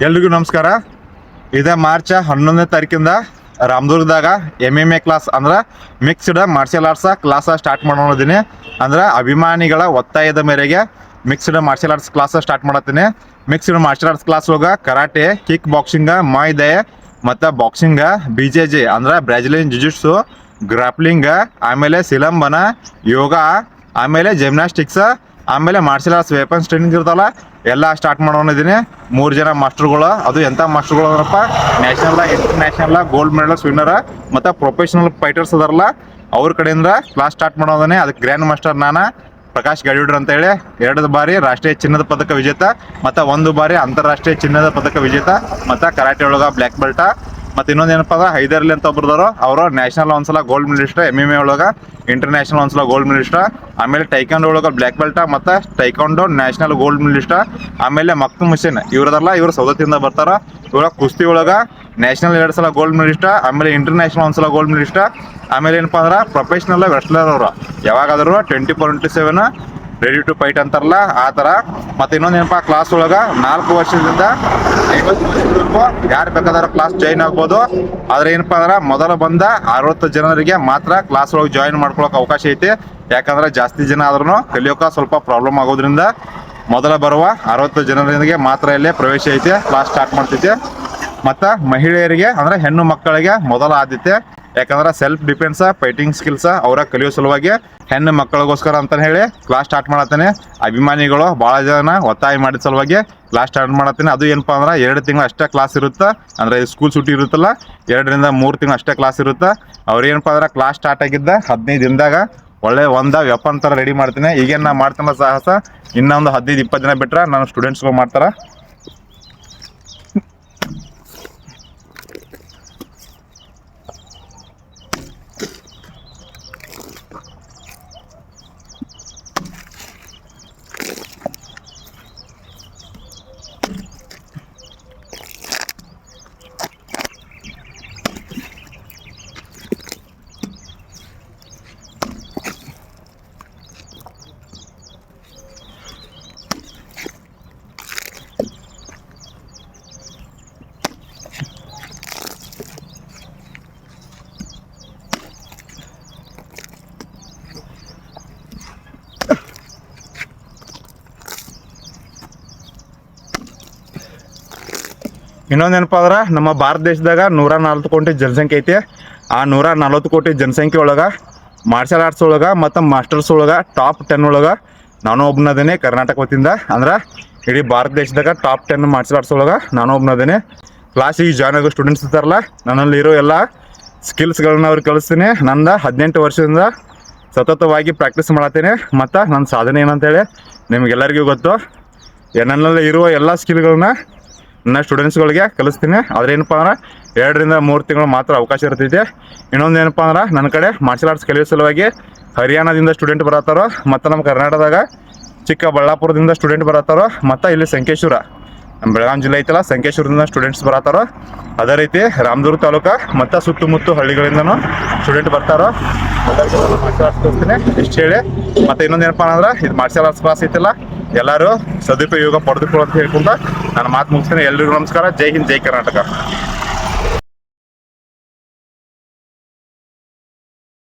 ಎಲ್ರಿಗೂ ನಮಸ್ಕಾರ. ಇದೇ ಮಾರ್ಚ್ 11ನೇ ತಾರೀಕಿಂದ ರಾಮದುರ್ಗದಾಗ MMA ಕ್ಲಾಸ್ ಅಂದ್ರೆ mixed martial arts class start ಮಾಡೋದಿನಿ. ಅಂದ್ರೆ ಅಭಿಮಾನಿಗಳ ಒತ್ತಾಯದ ಮೇರೆಗೆ mixed martial arts class start ಮಾಡತ್ತೀನಿ. ಮಿಕ್ಸ್ಡ್ ಮಾರ್ಷಲ್ ಆರ್ಟ್ಸ್ ಕ್ಲಾಸ್ ಒಳಗೆ karate, kick boxing, Muay Thai ಮತ್ತು ಬಾಕ್ಸಿಂಗ್, BJJ ಅಂದ್ರೆ ಬ್ರೆಜಿಲಿಯನ್ ಜಿಜಿಟ್ಸು, ಗ್ರಾಪ್ಲಿಂಗ್, ಆಮೇಲೆ ಸಿಲಂಬನ, ಯೋಗ, ಆಮೇಲೆ ಜಿಮ್ನಾಸ್ಟಿಕ್ಸ್, ಆಮೇಲೆ ಮಾರ್ಷಲ್ ಆರ್ಟ್ಸ್ ವೆಪನ್ಸ್ ಟ್ರೈನಿಂಗ್ ಇರ್ತಲ್ಲ ಎಲ್ಲ ಸ್ಟಾರ್ಟ್ ಮಾಡೋನಿದ್ದೀನಿ. 3 ಜನ ಮಾಸ್ಟರ್ಗಳು. ಅದು ಎಂಥ ಮಾಸ್ಟರ್ಗಳು ಅಂದ್ರಪ್ಪ, national, international gold medals winner ಮತ್ತು ಪ್ರೊಫೆಷನಲ್ ಫೈಟರ್ಸ್ ಅದಾರಲ್ಲ ಅವ್ರ ಕಡೆಯಿಂದ ಕ್ಲಾಸ್ ಸ್ಟಾರ್ಟ್ ಮಾಡೋದನ್ನೇ. ಅದಕ್ಕೆ ಗ್ರ್ಯಾಂಡ್ ಮಾಸ್ಟರ್ ನಾನು ಪ್ರಕಾಶ್ ಗಡಿಯೂಡ್ರ್ ಅಂತೇಳಿ 2 ಬಾರಿ ರಾಷ್ಟ್ರೀಯ ಚಿನ್ನದ ಪದಕ ವಿಜೇತ ಮತ್ತು 1 ಬಾರಿ ಅಂತಾರಾಷ್ಟ್ರೀಯ ಚಿನ್ನದ ಪದಕ ವಿಜೇತ ಮತ್ತು ಕರಾಟೆ ಒಳಗೆ ಬ್ಲ್ಯಾಕ್ ಬೆಲ್ಟ. ಮತ್ತು ಇನ್ನೊಂದು ಏನಪ್ಪ ಅಂದ್ರೆ ಹೈದರ್ಲಿ ಅಂತ ಒಬ್ಬರದವರು, ಅವರು ನ್ಯಾಷನಲ್ ಒಂದ್ಸಲ ಗೋಲ್ಡ್ ಮೆಡಲಿಸ್ಟ್, MMA ಒಳಗೆ ಇಂಟರ್ನ್ಯಾಷನಲ್ ಒಂದ್ಸಲ ಗೋಲ್ಡ್ ಮೆಡಲಿಸ್ಟ್, ಆಮೇಲೆ ಟೈಕಾಂಡೋ ಒಳಗೆ ಬ್ಲ್ಯಾಕ್ ಬೆಲ್ಟ ಮತ್ತು ಟೈಕಾಂಡೋ ನ್ಯಾಷನಲ್ ಗೋಲ್ಡ್ ಮೆಡಲಿಸ್ಟ್. ಆಮೇಲೆ ಮಕ್ತುಮ್ ಹುಸೇನ್ ಇವ್ರದಲ್ಲ, ಇವರು ಸೌದತ್ತಿಂದ ಬರ್ತಾರ. ಇವಾಗ ಕುಸ್ತಿ ಒಳಗೆ ನ್ಯಾಷನಲ್ 2 ಸಲ ಗೋಲ್ಡ್ ಮೆಡಲಿಸ್ಟ್, ಆಮೇಲೆ ಇಂಟರ್ನ್ಯಾಷನಲ್ ಒಂದ್ಸಲ ಗೋಲ್ಡ್ ಮೆಡಲಿಸ್ಟ್. ಆಮೇಲೆ ಏನಪ್ಪ ಅಂದ್ರೆ ಪ್ರೊಫೆಷ್ನಲ್ ರೆಸ್ಲರ್ ಅವರು, ಯಾವಾಗಾದರೂ 24/7 ರೆಡಿ ಟು ಫೈಟ್ ಅಂತಾರಲ್ಲ ಆ ಥರ. ಮತ್ತು ಇನ್ನೊಂದು ಏನಪ್ಪ, ಕ್ಲಾಸ್ ಒಳಗೆ 4 ವರ್ಷದಿಂದ 50 ವರ್ಷದವರೆಗೂ ಯಾರು ಬೇಕಾದ್ರೂ ಕ್ಲಾಸ್ ಜಾಯಿನ್ ಆಗ್ಬೋದು. ಆದರೆ ಏನಪ್ಪ ಅಂದ್ರೆ ಮೊದಲು ಬಂದ 60 ಜನರಿಗೆ ಮಾತ್ರ ಕ್ಲಾಸ್ ಒಳಗೆ ಜಾಯಿನ್ ಮಾಡ್ಕೊಳಕ್ಕೆ ಅವಕಾಶ ಐತಿ. ಯಾಕಂದ್ರೆ ಜಾಸ್ತಿ ಜನ ಆದ್ರೂ ಕಲಿಯೋಕೆ ಸ್ವಲ್ಪ ಪ್ರಾಬ್ಲಮ್ ಆಗೋದ್ರಿಂದ ಮೊದಲ ಬರುವ 60 ಜನರಿಗೆ ಮಾತ್ರ ಇಲ್ಲೇ ಪ್ರವೇಶ ಐತೆ, ಕ್ಲಾಸ್ ಸ್ಟಾರ್ಟ್ ಮಾಡ್ತೈತೆ. ಮತ್ತು ಮಹಿಳೆಯರಿಗೆ ಅಂದರೆ ಹೆಣ್ಣು ಮಕ್ಕಳಿಗೆ ಮೊದಲ ಆದ್ಯತೆ. ಯಾಕಂದ್ರೆ ಸೆಲ್ಫ್ ಡಿಫೆನ್ಸ್, ಫೈಟಿಂಗ್ ಸ್ಕಿಲ್ಸ್ ಅವರ ಕಲಿಯೋ ಸಲುವಾಗಿ ಹೆಣ್ಣು ಮಕ್ಕಳಿಗೋಸ್ಕರ ಅಂತ ಹೇಳಿ ಕ್ಲಾಸ್ ಸ್ಟಾರ್ಟ್ ಮಾಡತ್ತೇನೆ. ಅಭಿಮಾನಿಗಳು ಭಾಳ ಜನ ಒತ್ತಾಯ ಮಾಡಿದ ಸಲುವಾಗಿ ಕ್ಲಾಸ್ ಸ್ಟಾರ್ಟ್ ಮಾಡತ್ತೀನಿ. ಅದು ಏನಪ್ಪ ಅಂದ್ರೆ 2 ತಿಂಗಳು ಅಷ್ಟೇ ಕ್ಲಾಸ್ ಇರುತ್ತೆ. ಅಂದರೆ ಸ್ಕೂಲ್ ಸೂಟಿ ಇರುತ್ತಲ್ಲ, 2 ರಿಂದ 3 ತಿಂಗಳು ಅಷ್ಟೇ ಕ್ಲಾಸ್ ಇರುತ್ತೆ. ಅವ್ರು ಏನಪ್ಪ ಅಂದ್ರೆ ಕ್ಲಾಸ್ ಸ್ಟಾರ್ಟ್ ಆಗಿದ್ದ 15 ದಿನದಾಗ ಒಳ್ಳೆ ಒಂದು ವೆಪನ್ ಥರ ರೆಡಿ ಮಾಡ್ತೀನಿ. ಈಗೇನು ನಾನು ಮಾಡ್ತೀನಲ್ಲ ಸಾಹಸ, ಇನ್ನೊಂದು 15-20 ದಿನ ಬಿಟ್ಟರೆ ನಾನು ಸ್ಟೂಡೆಂಟ್ಸ್ಗಳು ಮಾಡ್ತಾರೆ. ಇನ್ನೊಂದೇನಪ್ಪ ಅಂದ್ರೆ ನಮ್ಮ ಭಾರತ ದೇಶದಾಗ 140 ಕೋಟಿ ಜನಸಂಖ್ಯೆ ಐತಿ. ಆ 140 ಕೋಟಿ ಜನಸಂಖ್ಯೆ ಒಳಗೆ ಮಾರ್ಷಲ್ ಆರ್ಟ್ಸ್ ಒಳಗೆ ಮತ್ತು ಮಾಸ್ಟರ್ಸ್ ಒಳಗೆ ಟಾಪ್ 10 ಒಳಗೆ ನಾನು ಒಬ್ಬನದೇನೆ ಕರ್ನಾಟಕ ವತಿಯಿಂದ. ಅಂದ್ರೆ ಇಡೀ ಭಾರತ ದೇಶದಾಗ ಟಾಪ್ 10 ಮಾರ್ಷಲ್ ಆರ್ಟ್ಸ್ ಒಳಗೆ ನಾನು ಒಬ್ಬನದೇನೆ. ಕ್ಲಾಸಿಗೆ ಜಾಯ್ನ್ ಆಗೋ ಸ್ಟೂಡೆಂಟ್ಸ್ ಇರ್ತಾರಲ್ಲ, ನನ್ನಲ್ಲಿರೋ ಎಲ್ಲ ಸ್ಕಿಲ್ಸ್ಗಳನ್ನ ಅವ್ರಿಗೆ ಕಲಿಸ್ತೀನಿ. ನಂದು 18 ವರ್ಷದಿಂದ ಸತತವಾಗಿ ಪ್ರಾಕ್ಟೀಸ್ ಮಾಡತ್ತೀನಿ. ಮತ್ತು ನನ್ನ ಸಾಧನೆ ಏನಂತೇಳಿ ನಿಮಗೆಲ್ಲರಿಗೂ ಗೊತ್ತು. ನನ್ನಲ್ಲಿ ಇರುವ ಎಲ್ಲ ಸ್ಕಿಲ್ಗಳನ್ನ ನನ್ನ ಸ್ಟೂಡೆಂಟ್ಸ್ಗಳಿಗೆ ಕಲಿಸ್ತೀನಿ. ಆದರೆ ಏನಪ್ಪ ಅಂದ್ರೆ 2 ರಿಂದ 3 ತಿಂಗಳು ಮಾತ್ರ ಅವಕಾಶ ಇರ್ತೈತೆ. ಇನ್ನೊಂದು ಏನಪ್ಪ ಅಂದ್ರೆ ನನ್ನ ಕಡೆ ಮಾರ್ಷಲ್ ಆರ್ಟ್ಸ್ ಕಲಿಯೋ ಸಲುವಾಗಿ ಹರಿಯಾಣದಿಂದ ಸ್ಟೂಡೆಂಟ್ ಬರತ್ತಾರೋ, ಮತ್ತು ನಮ್ಮ ಕರ್ನಾಟಕದಾಗ ಚಿಕ್ಕಬಳ್ಳಾಪುರದಿಂದ ಸ್ಟೂಡೆಂಟ್ ಬರತ್ತಾರೋ, ಮತ್ತು ಇಲ್ಲಿ ಸಂಕೇಶ್ವರ ನಮ್ಮ ಬೆಳಗಾವಿ ಜಿಲ್ಲೆ ಐತಲ್ಲ, ಸಂಕೇಶ್ವರದಿಂದ ಸ್ಟೂಡೆಂಟ್ಸ್ ಬರತ್ತಾರೋ. ಅದೇ ರೀತಿ ರಾಮದುರ್ಗ ತಾಲೂಕು ಮತ್ತು ಸುತ್ತಮುತ್ತ ಹಳ್ಳಿಗಳಿಂದನೂ ಸ್ಟೂಡೆಂಟ್ ಬರ್ತಾರೋ. ಮಾರ್ಷಲ್ ಆರ್ಟ್ಸ್ ಕಲಿಸ್ತೀನಿ ಇಷ್ಟು ಹೇಳಿ. ಮತ್ತು ಇನ್ನೊಂದು ಏನಪ್ಪ ಅಂದ್ರೆ ಇದು ಮಾರ್ಷಲ್ ಆರ್ಟ್ಸ್ ಕ್ಲಾಸ್ ಐತಿಲ್ಲ, ಎಲ್ಲರೂ ಸದುಪಯೋಗ ಪಡೆದುಕೊಳ್ಳೋ ಅಂತ ಹೇಳ್ಕೊಂಡು ನಾನು ಮಾತು ಮುಗಿಸ್ತೀನಿ. ಎಲ್ರಿಗೂ ನಮಸ್ಕಾರ. ಜೈ ಹಿಂದ್, ಜೈ ಕರ್ನಾಟಕ.